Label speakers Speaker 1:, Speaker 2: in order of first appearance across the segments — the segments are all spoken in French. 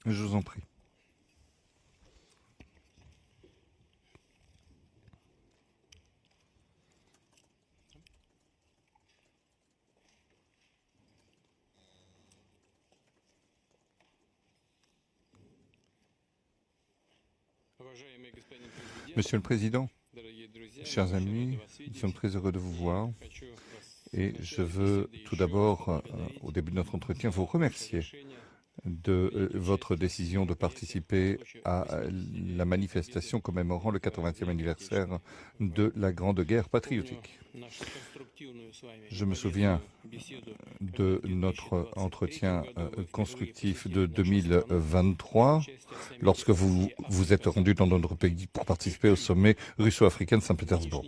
Speaker 1: Je vous en prie. Monsieur le Président, chers amis, nous sommes très heureux de vous voir et je veux tout d'abord, au début de notre entretien, vous remercier de votre décision de participer à la manifestation commémorant le 80e anniversaire de la Grande Guerre patriotique. Je me souviens de notre entretien constructif de 2023, lorsque vous vous êtes rendu dans notre pays pour participer au sommet russo-africain de Saint-Pétersbourg.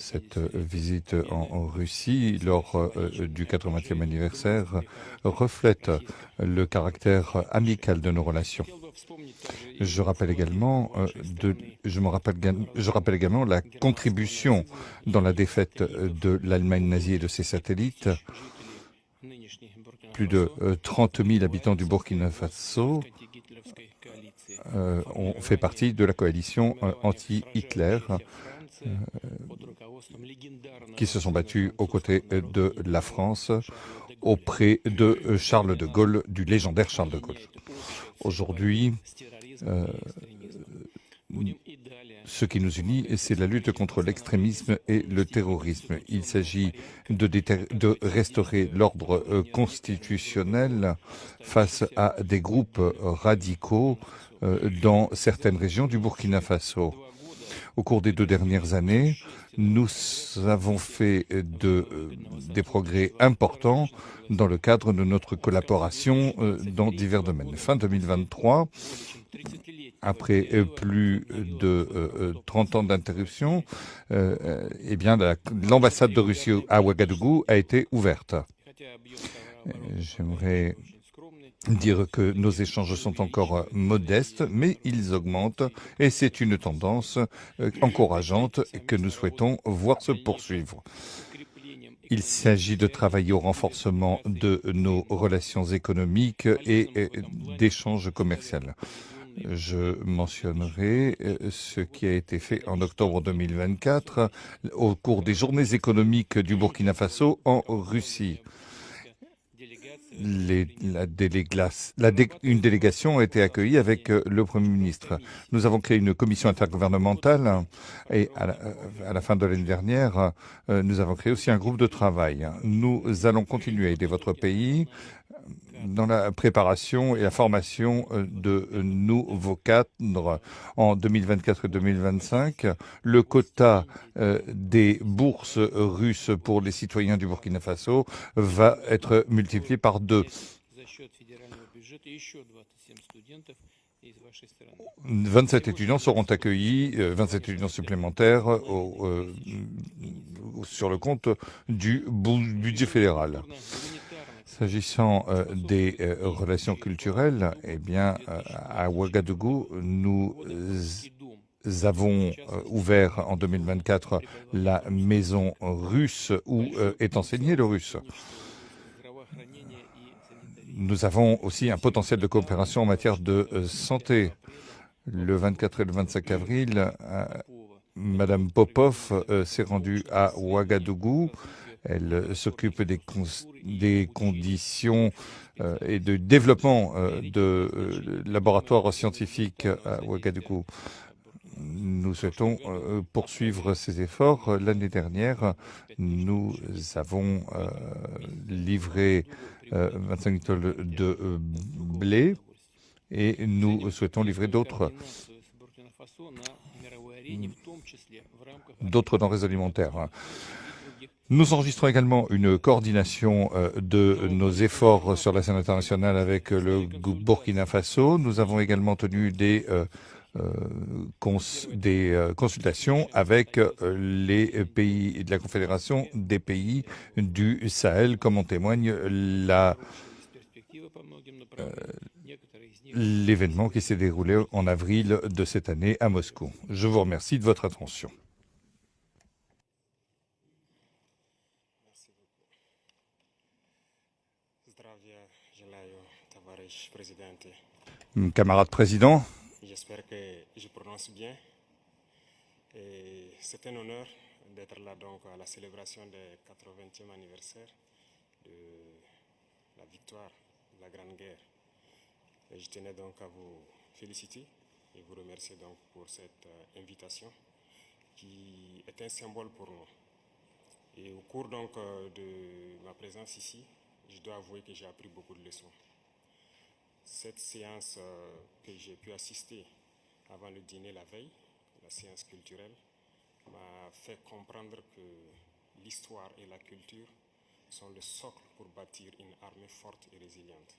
Speaker 1: Cette visite en Russie, lors du 80e anniversaire, reflète le caractère amical de nos relations. Je rappelle également, je rappelle également la contribution dans la défaite de l'Allemagne nazie et de ses satellites. Plus de 30 000 habitants du Burkina Faso ont fait partie de la coalition anti-Hitler qui se sont battus aux côtés de la France auprès de Charles de Gaulle, du légendaire Charles de Gaulle. Aujourd'hui, ce qui nous unit, c'est la lutte contre l'extrémisme et le terrorisme. Il s'agit de restaurer l'ordre constitutionnel face à des groupes radicaux dans certaines régions du Burkina Faso. Au cours des 2 dernières années, nous avons fait des progrès importants dans le cadre de notre collaboration dans divers domaines. Fin 2023, après plus de 30 ans d'interruption, eh bien, l'ambassade de Russie à Ouagadougou a été ouverte. J'aimerais dire que nos échanges sont encore modestes, mais ils augmentent et c'est une tendance encourageante que nous souhaitons voir se poursuivre. Il s'agit de travailler au renforcement de nos relations économiques et d'échanges commerciaux. Je mentionnerai ce qui a été fait en octobre 2024 au cours des journées économiques du Burkina Faso en Russie. Une délégation a été accueillie avec le Premier ministre. Nous avons créé une commission intergouvernementale et à la fin de l'année dernière, nous avons créé aussi un groupe de travail. Nous allons continuer à aider votre pays dans la préparation et la formation de nouveaux cadres en 2024 et 2025. Le quota des bourses russes pour les citoyens du Burkina Faso va être multiplié par 2. 27 étudiants seront accueillis, 27 étudiants supplémentaires sur le compte du budget fédéral. S'agissant des relations culturelles, eh bien, à Ouagadougou, nous avons ouvert en 2024 la maison russe où est enseigné le russe. Nous avons aussi un potentiel de coopération en matière de santé. Le 24 et le 25 avril, Madame Popov s'est rendue à Ouagadougou. Elle s'occupe des conditions et de développement de laboratoires scientifiques à Ouagadougou. Nous souhaitons poursuivre ces efforts. L'année dernière, nous avons livré 25 tonnes de blé et nous souhaitons livrer d'autres denrées alimentaires. Nous enregistrons également une coordination de nos efforts sur la scène internationale avec le Burkina Faso. Nous avons également tenu des consultations avec les pays de la Confédération des pays du Sahel, comme en témoigne l'événement qui s'est déroulé en avril de cette année à Moscou. Je vous remercie de votre attention.
Speaker 2: Здравия желаю, товарищ президент.
Speaker 1: Camarade président,
Speaker 2: J'espère que je prononce bien. C'est un honneur d'être là donc à la célébration du 80e anniversaire de la victoire de la Grande Guerre. Et je tenais donc à vous féliciter et vous remercier donc pour cette invitation qui est un symbole pour nous. Et au cours donc de ma présence ici, je dois avouer que j'ai appris beaucoup de leçons. Cette séance que j'ai pu assister avant le dîner la veille, la séance culturelle, m'a fait comprendre que l'histoire et la culture sont le socle pour bâtir une armée forte et résiliente.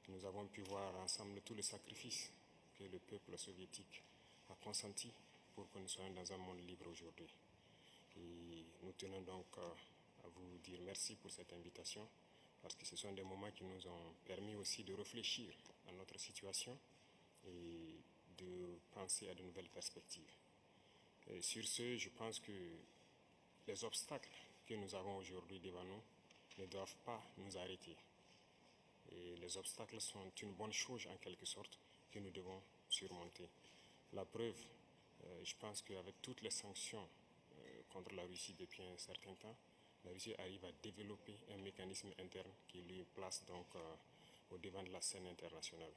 Speaker 2: Nous avons pu voir ensemble tous les sacrifices que le peuple soviétique a consenti pour que nous soyons dans un monde libre aujourd'hui. Et nous tenons donc à vous dire merci pour cette invitation, parce que ce sont des moments qui nous ont permis aussi de réfléchir à notre situation et de penser à de nouvelles perspectives. Et sur ce, je pense que les obstacles que nous avons aujourd'hui devant nous ne doivent pas nous arrêter. Et les obstacles sont une bonne chose en quelque sorte que nous devons surmonter. La preuve, je pense qu'avec toutes les sanctions contre la Russie depuis un certain temps, la Russie arrive à développer un mécanisme interne qui lui place donc au devant de la scène internationale.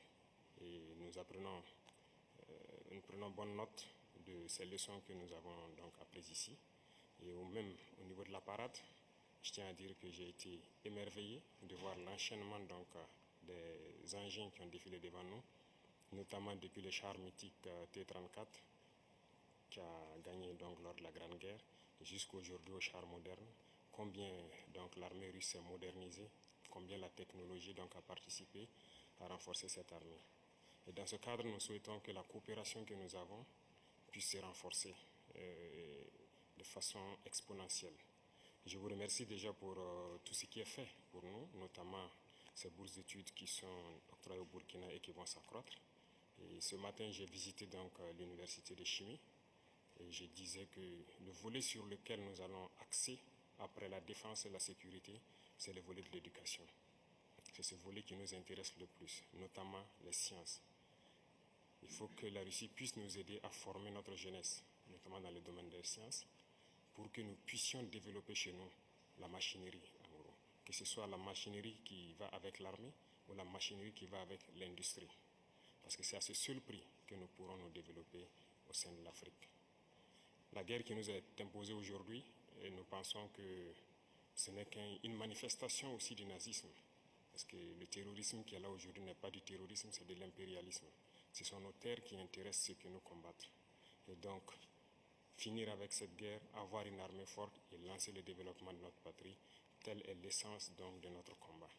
Speaker 2: Et nous prenons bonne note de ces leçons que nous avons donc apprises ici. Et même au niveau de la parade, je tiens à dire que j'ai été émerveillé de voir l'enchaînement donc des engins qui ont défilé devant nous, notamment depuis le char mythique T-34 qui a gagné donc lors de la Grande Guerre jusqu'aujourd'hui au char moderne. Combien donc l'armée russe s'est modernisée, combien la technologie donc a participé à renforcer cette armée. Et dans ce cadre, nous souhaitons que la coopération que nous avons puisse se renforcer de façon exponentielle. Je vous remercie déjà pour tout ce qui est fait pour nous, notamment ces bourses d'études qui sont octroyées au Burkina et qui vont s'accroître. Et ce matin, j'ai visité donc l'université de chimie et je disais que le volet sur lequel nous allons axer après la défense et la sécurité, c'est le volet de l'éducation. C'est ce volet qui nous intéresse le plus, notamment les sciences. Il faut que la Russie puisse nous aider à former notre jeunesse, notamment dans le domaine des sciences, pour que nous puissions développer chez nous la machinerie, en gros. Que ce soit la machinerie qui va avec l'armée ou la machinerie qui va avec l'industrie. Parce que c'est à ce seul prix que nous pourrons nous développer au sein de l'Afrique. La guerre qui nous est imposée aujourd'hui, nous pensons que ce n'est qu'une manifestation aussi du nazisme. Parce que le terrorisme qui est là aujourd'hui n'est pas du terrorisme, c'est de l'impérialisme. Ce sont nos terres qui intéressent ceux qui nous combattent. Et donc, finir avec cette guerre, avoir une armée forte et lancer le développement de notre patrie, telle est l'essence donc de notre combat.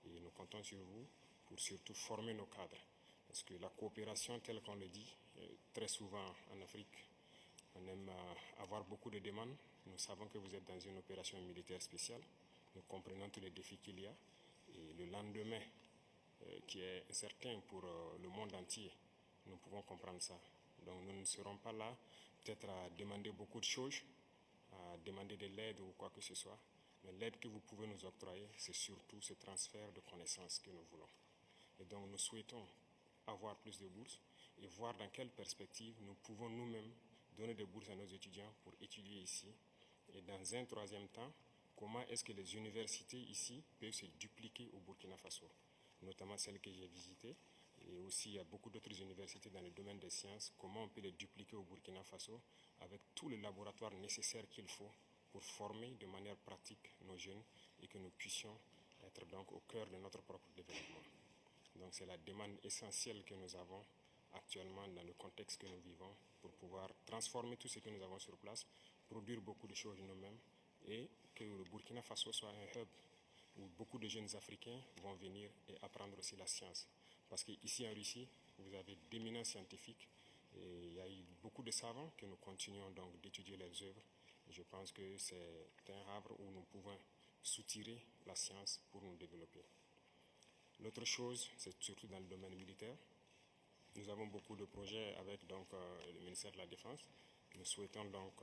Speaker 2: Et nous comptons sur vous pour surtout former nos cadres. Parce que la coopération, telle qu'on le dit, très souvent en Afrique, on aime avoir beaucoup de demandes. Nous savons que vous êtes dans une opération militaire spéciale. Nous comprenons tous les défis qu'il y a. Et le lendemain, qui est incertain pour le monde entier, nous pouvons comprendre ça. Donc nous ne serons pas là peut-être à demander beaucoup de choses, à demander de l'aide ou quoi que ce soit. Mais l'aide que vous pouvez nous octroyer, c'est surtout ce transfert de connaissances que nous voulons. Et donc nous souhaitons avoir plus de bourses et voir dans quelle perspective nous pouvons nous-mêmes donner des bourses à nos étudiants pour étudier ici. Et dans un troisième temps, comment est-ce que les universités ici peuvent se dupliquer au Burkina Faso, notamment celles que j'ai visitées. Et aussi, il y a beaucoup d'autres universités dans le domaine des sciences. Comment on peut les dupliquer au Burkina Faso avec tous les laboratoires nécessaires qu'il faut pour former de manière pratique nos jeunes et que nous puissions être donc au cœur de notre propre développement. Donc c'est la demande essentielle que nous avons actuellement dans le contexte que nous vivons pour pouvoir transformer tout ce que nous avons sur place, produire beaucoup de choses nous-mêmes et que le Burkina Faso soit un hub où beaucoup de jeunes Africains vont venir et apprendre aussi la science. Parce qu'ici en Russie, vous avez d'éminents scientifiques et il y a eu beaucoup de savants que nous continuons donc d'étudier leurs œuvres. Et je pense que c'est un havre où nous pouvons soutirer la science pour nous développer. L'autre chose, c'est surtout dans le domaine militaire. Nous avons beaucoup de projets avec donc, le ministère de la Défense. Nous souhaitons donc